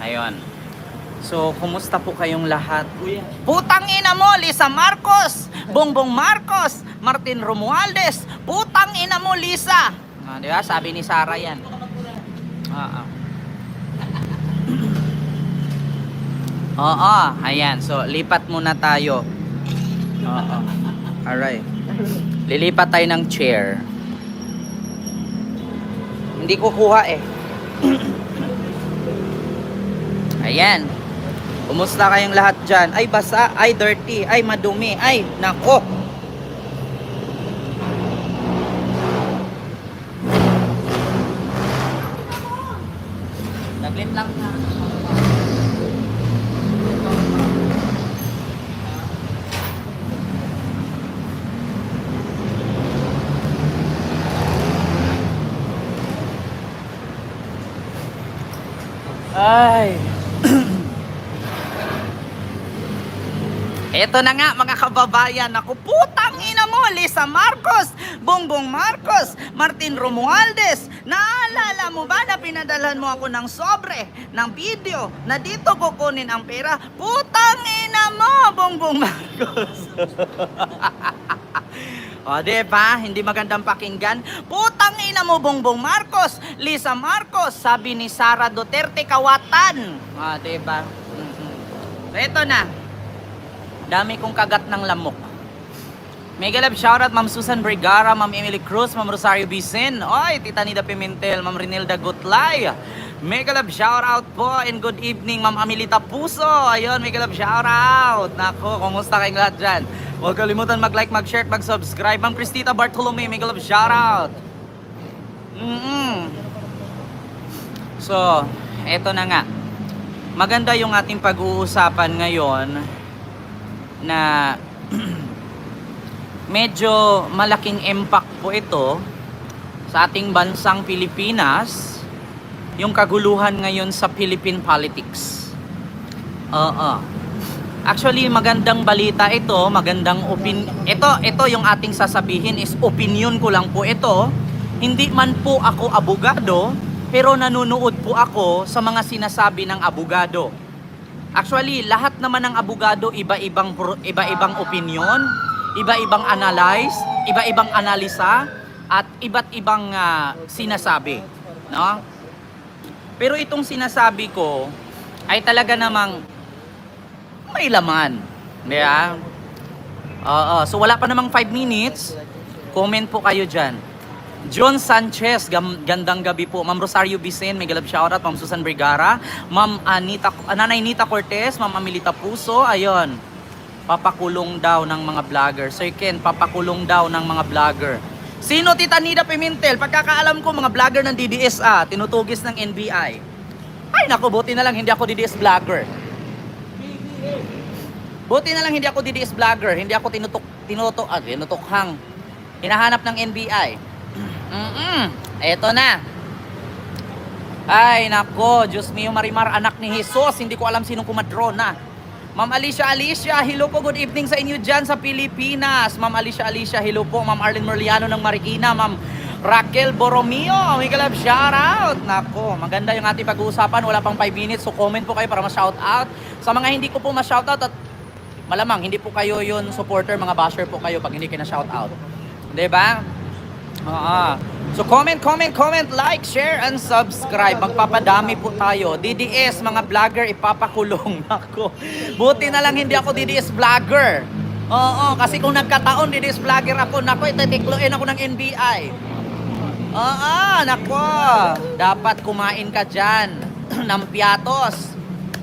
Ayun. So, kumusta po kayong lahat? Putang ina mo, Lisa Marcos, Bongbong Marcos, Martin Romualdez, putang ina mo, Lisa. Di ba? Sabi ni Sarah yan. Oo, ayan. So, lipat muna tayo. Oo. Alright. Lilipat tayo ng chair. Hindi ko kuha eh. Ayan. Kumusta kayong lahat dyan? Ay, basa. Ay, dirty. Ay, madumi. Ay, nako. Naglit lang na. Ay. Eto na nga mga kababayan, ako putang ina mo, Lisa Marcos, Bongbong Marcos, Martin Romualdez. Naalala mo ba na pinadalhan mo ako ng sobre, ng video, na dito kukunin ang pera? Putang ina mo, Bongbong Marcos. O, diba? Hindi magandang pakinggan. Putang ina mo, Bongbong Marcos, Lisa Marcos, sabi ni Sara Duterte, kawatan. O, diba? Ito na. Dami kong kagat ng lamok. Mega love shoutout, Ma'am Susan Vergara, Ma'am Emily Cruz, Ma'am Rosario Vicen, oy, Tita Nida Pimentel, Ma'am Renilda Gutlay. Mega love shoutout po and good evening, Ma'am Amelita Puso. Ayun, mega love shoutout. Nako, kumusta kayong lahat dyan? Huwag kalimutan mag-like, mag-share, mag-subscribe. Ma'am Cristita Bartolome, mega love shoutout. So, eto na nga. Maganda yung ating pag-uusapan ngayon na medyo malaking impact po ito sa ating bansang Pilipinas, yung kaguluhan ngayon sa Philippine politics. Actually, magandang balita ito, ito yung ating sasabihin is opinion ko lang po ito. Hindi man po ako abogado, pero nanonood po ako sa mga sinasabi ng abogado. Actually, lahat naman ng abogado iba-ibang opinion, iba-ibang analyze, iba-ibang analisa at iba't ibang sinasabi, no? Pero itong sinasabi ko ay talaga namang may laman, di ba? So wala pa namang 5 minutes. Comment po kayo diyan. John Sanchez, gandang gabi po. Ma'am Rosario Vicen, mega love shoutout. Ma'am Susan Vergara, Ma'am Nanay Nita Cortez, Ma'am Amelita Puso, ayun. Papakulong daw ng mga vlogger. Sir Ken, papakulong daw ng mga vlogger. Sino Tita Nida Pimentel? Pagkakaalam ko, mga vlogger ng DDS, tinutugis ng NBI. Ay naku, buti na lang hindi ako DDS vlogger. Buti na lang hindi ako DDS vlogger. Hindi ako tinutukhang. Hinahanap ng NBI. Eto na. Ay nako, Diyos mio Marimar, anak ni Jesus. Hindi ko alam sinong kumadrona. Ma'am Alicia, hello po, good evening sa inyo dyan sa Pilipinas. Ma'am Alicia, hello po. Ma'am Arlene Merliano ng Marikina. Ma'am Raquel Borromeo, may kalab shoutout. Nako, maganda yung ating pag-uusapan. Wala pang 5 minutes, so comment po kayo para ma-shoutout. Sa mga hindi ko po ma-shoutout, at malamang hindi po kayo yun supporter, mga basher po kayo pag hindi kayo na-shoutout. Diba? So comment, like, share, and subscribe. Magpapadami po tayo. DDS, mga vlogger, ipapakulong. Nako. Buti na lang hindi ako DDS vlogger. Kasi kung nagkataon DDS vlogger ako, nako, ititikloin ako ng NBI. Nako. Dapat kumain ka dyan ng piatos.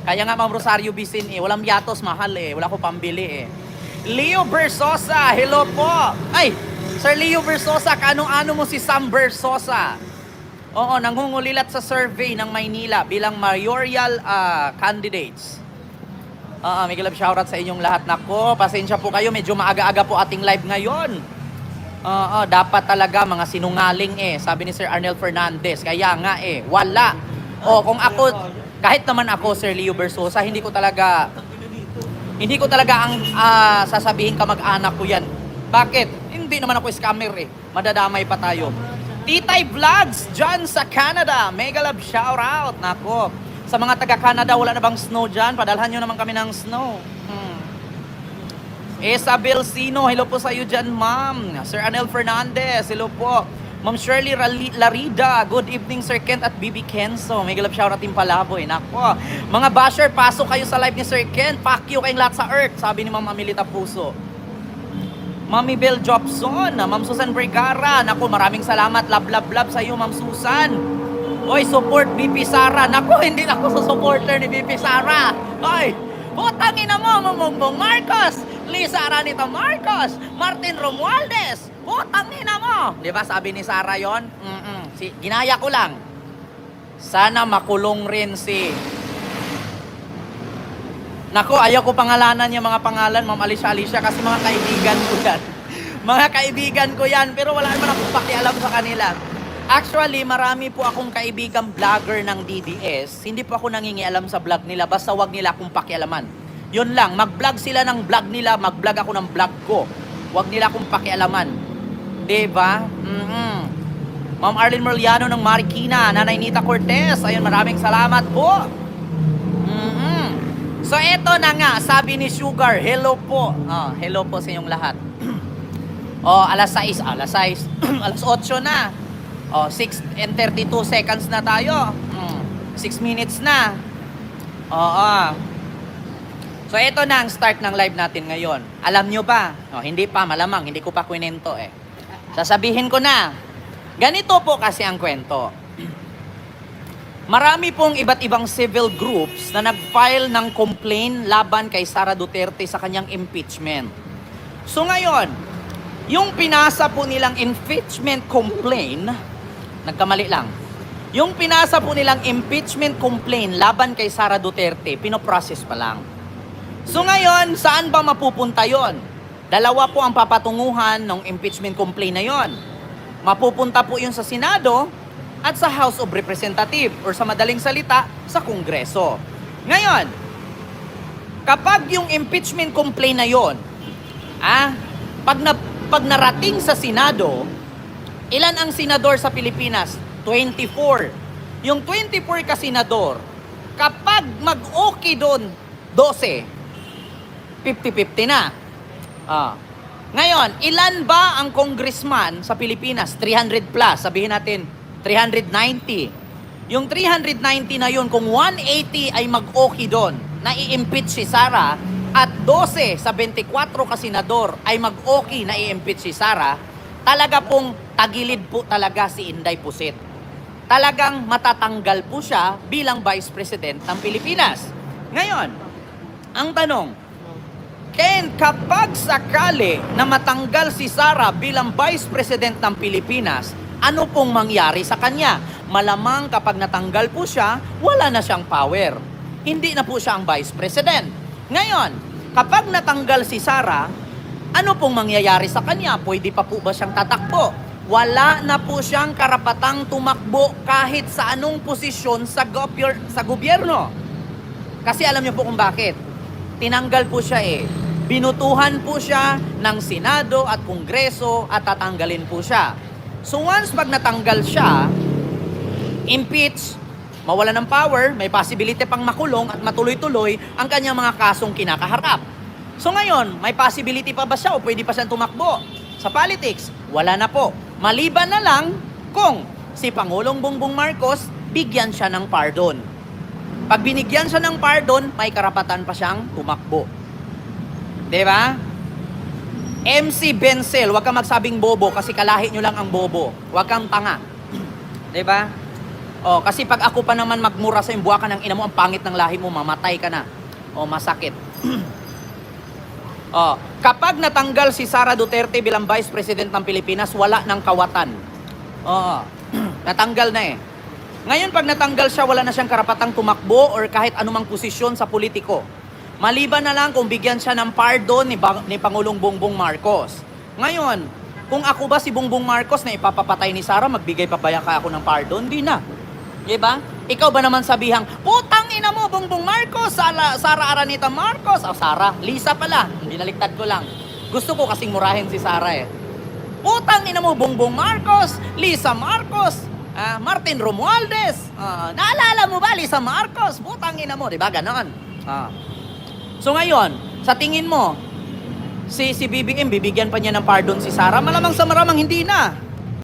Kaya nga, Ma'am Rosario Vicen, walang piatos, mahal wala ko pambili Leo Versosa, hello po. Ay, Sir Leo Versosa, kaano-ano mo si Sam Versosa? Oo, nangungulilat sa survey ng Maynila bilang mayoral candidates. May love shoutout sa inyong lahat. Nako, pasensya po kayo, medyo maaga-aga po ating live ngayon. Dapat talaga mga sinungaling Sabi ni Sir Arnel Fernandez. Kaya nga wala. Kung ako, kahit naman ako, Sir Leo Versosa, hindi ko talaga ang sasabihin kamag-anak ko yan. Bakit? Hindi naman ako scammer Madadamay pa tayo. Titay Vlogs dyan sa Canada. Mega love shoutout. Nako. Sa mga taga-Canada, wala na bang snow dyan? Padalhan nyo naman kami ng snow. Isabel Sino, hello po sa iyo dyan, ma'am. Sir Anel Fernandez, hello po. Ma'am Shirley Larida, good evening Sir Kent at Bibi Kenzo. May galap shoutout din palaboy. Nako. Mga basher, pasok kayo sa live ni Sir Kent. Fuck you kayong lahat sa earth, sabi ni Ma'am Amelita Puso. Mami Bel Jobson, Ma'am Susan Vergara. Nako, maraming salamat. Love sa iyo, Ma'am Susan. Oy, support BP Sara. Nako, hindi na ako sa supporter ni BP Sara. Oy, putangin na mo, Bongbong Marcos. Lisa Aranita Marcos, Martin Romualdez, putangin na mo. Di ba sabi ni Sara yon? Ginaya ko lang. Sana makulong rin si... Nako, ayaw ko pangalanan yung mga pangalan, Ma'am Alicia, kasi mga kaibigan ko yan. Mga kaibigan ko yan, pero wala naman akong pakialam sa kanila. Actually, marami po akong kaibigang vlogger ng DDS. Hindi po ako nangingialam sa vlog nila, basta wag nila akong pakialaman. Yun lang, mag-vlog sila ng vlog nila, mag-vlog ako ng vlog ko. Huwag nila akong pakialaman. Diba? Ma'am Arlene Merliano ng Marikina, Nanay Nita Cortez, ayun, maraming salamat po. So, eto na nga, sabi ni Sugar, hello po. Hello po sa inyong lahat. alas 8 na. 6 and 32 seconds na tayo. 6 minutes na. So, ito na ang start ng live natin ngayon. Alam nyo ba? Hindi pa, malamang. Hindi ko pa kwento eh. Sasabihin ko na. Ganito po kasi ang kwento. Marami pong iba't ibang civil groups na nag-file ng complaint laban kay Sara Duterte sa kanyang impeachment. So ngayon, yung pinasa po nilang impeachment complaint, nagkamali lang. Yung pinasa po nilang impeachment complaint laban kay Sara Duterte, pinoprocess pa lang. So ngayon, saan ba mapupunta yon? Dalawa po ang papatunguhan ng impeachment complaint na yon. Mapupunta po yun sa Senado at sa House of Representatives or sa madaling salita, sa Kongreso. Ngayon, kapag yung impeachment complaint na yon, pag narating sa Senado, ilan ang senador sa Pilipinas? 24. Yung 24 ka senador, kapag mag-okay doon, 12. 50-50 na. Ngayon, ilan ba ang congressman sa Pilipinas? 300 plus. Sabihin natin, 390. Yung 390 na yun, kung 180 ay mag-okay doon, na i-impeach si Sara, at 12 sa 24 ka senador ay mag-okay na i-impeach si Sara, talaga pong tagilid po talaga si Inday Pusit. Talagang matatanggal po siya bilang Vice President ng Pilipinas. Ngayon, ang tanong, Ken, kapag sakali na matanggal si Sara bilang Vice President ng Pilipinas, ano pong mangyari sa kanya? Malamang kapag natanggal po siya, wala na siyang power. Hindi na po siya ang Vice President. Ngayon, kapag natanggal si Sara, ano pong mangyayari sa kanya? Pwede pa po ba siyang tatakbo? Wala na po siyang karapatang tumakbo kahit sa anong posisyon sa gobyerno. Kasi alam niyo po kung bakit. Tinanggal po siya Binutuhan po siya ng Senado at Kongreso at tatanggalin po siya. So once pag natanggal siya, impeach, mawala ng power, may possibility pang makulong at matuloy-tuloy ang kanyang mga kasong kinakaharap. So ngayon, may possibility pa ba siya o pwede pa siyang tumakbo? Sa politics, wala na po. Maliban na lang kung si Pangulong Bongbong Marcos bigyan siya ng pardon. Pag binigyan siya ng pardon, may karapatan pa siyang tumakbo. Diba? MC Benzel, huwag kang magsabing bobo kasi kalahi nyo lang ang bobo. Huwag kang tanga. Diba? Kasi pag ako pa naman magmura sa buwa ka ng ina mo, ang pangit ng lahi mo, mamatay ka na. Masakit. Kapag natanggal si Sara Duterte bilang Vice President ng Pilipinas, wala ng kawatan. Natanggal na Ngayon, pag natanggal siya, wala na siyang karapatang tumakbo or kahit anumang posisyon sa politiko. Maliban na lang kung bigyan siya ng pardon ni Pangulong Bongbong Marcos. Ngayon, kung ako ba si Bongbong Marcos na ipapapatay ni Sara, magbigay pa ba ako ng pardon? Di na. Diba? Ikaw ba naman sabihang, putang ina mo, Bongbong Marcos, Sara Aranita Marcos. Sara, Lisa pala. Binaliktad ko lang. Gusto ko kasing murahin si Sara Putang ina mo, Bongbong Marcos, Lisa Marcos. Martin Romualdez. Naalala mo ba, Lisa Marcos? Putang ina mo, di ba? Ganon. So ngayon, sa tingin mo, si BBM, bibigyan pa niya ng pardon si Sara? Malamang sa maramang hindi na.